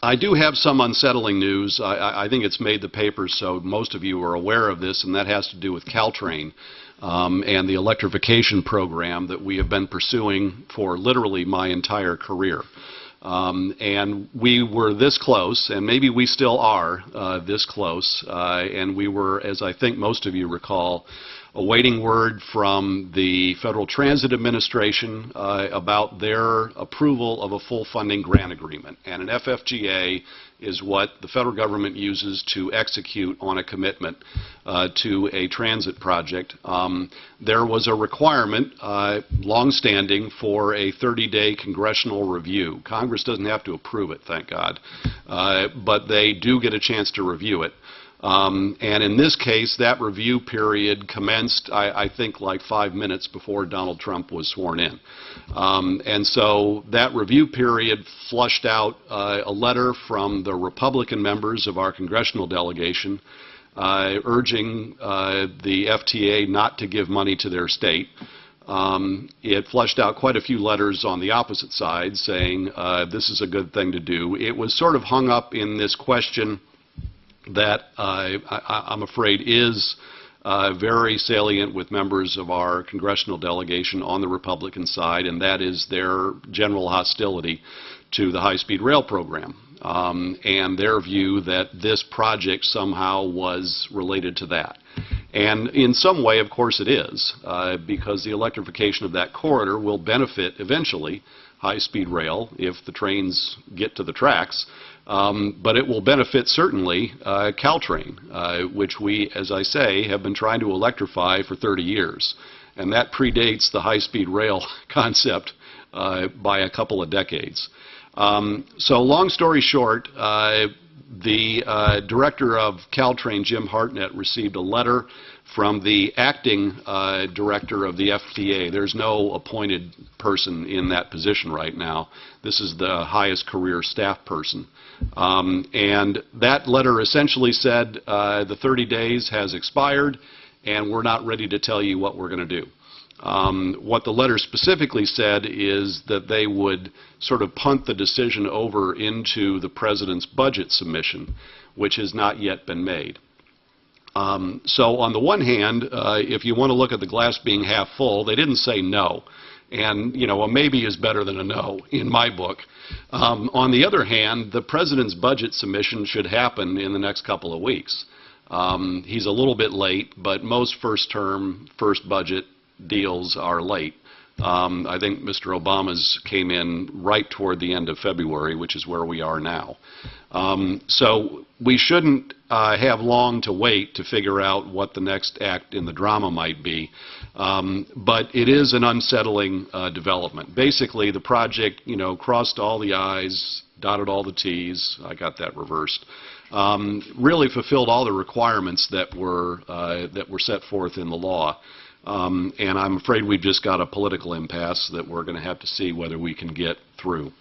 I do have some unsettling news. I think it's made the papers, so most of you are aware of this, and that has to do with Caltrain and the electrification program that we have been pursuing for literally my entire career. And we were this close, and maybe we still are this close, and we were, as I think most of you recall, awaiting word from the Federal Transit Administration about their approval of a full funding grant agreement. And an FFGA is what the federal government uses to execute on a commitment to a transit project. There was a requirement, longstanding, for a 30-day congressional review. Congress doesn't have to approve it, thank God, but they do get a chance to review it. And in this case, that review period commenced, I think, like 5 minutes before Donald Trump was sworn in. And so that review period flushed out a letter from the Republican members of our congressional delegation urging the FTA not to give money to their state. It flushed out quite a few letters on the opposite side saying this is a good thing to do. It was sort of hung up in this question that I'm afraid is very salient with members of our congressional delegation on the Republican side, and that is their general hostility to the high-speed rail program and their view that this project somehow was related to that. And in some way, of course, it is, because the electrification of that corridor will benefit eventually high-speed rail if the trains get to the tracks. But it will benefit certainly Caltrain, which we, as I say, have been trying to electrify for 30 years. And that predates the high-speed rail concept by a couple of decades. So long story short, the director of Caltrain, Jim Hartnett, received a letter from the acting director of the FTA. There's no appointed person in that position right now. This is the highest career staff person. And that letter essentially said the 30 days has expired and we're not ready to tell you what we're going to do. What the letter specifically said is that they would sort of punt the decision over into the president's budget submission, which has not yet been made. So on the one hand, if you want to look at the glass being half full, they didn't say no. And, you know, a maybe is better than a no in my book. On the other hand, the president's budget submission should happen in the next couple of weeks. He's a little bit late, but most first-term, first budget deals are late. I think Mr. Obama's came in right toward the end of February, which is where we are now. So we shouldn't have long to wait to figure out what the next act in the drama might be. But it is an unsettling development. Basically, the project, you know, crossed all the I's, dotted all the T's. I got that reversed. Really fulfilled all the requirements that were set forth in the law. And I'm afraid we've just got a political impasse that we're going to have to see whether we can get through.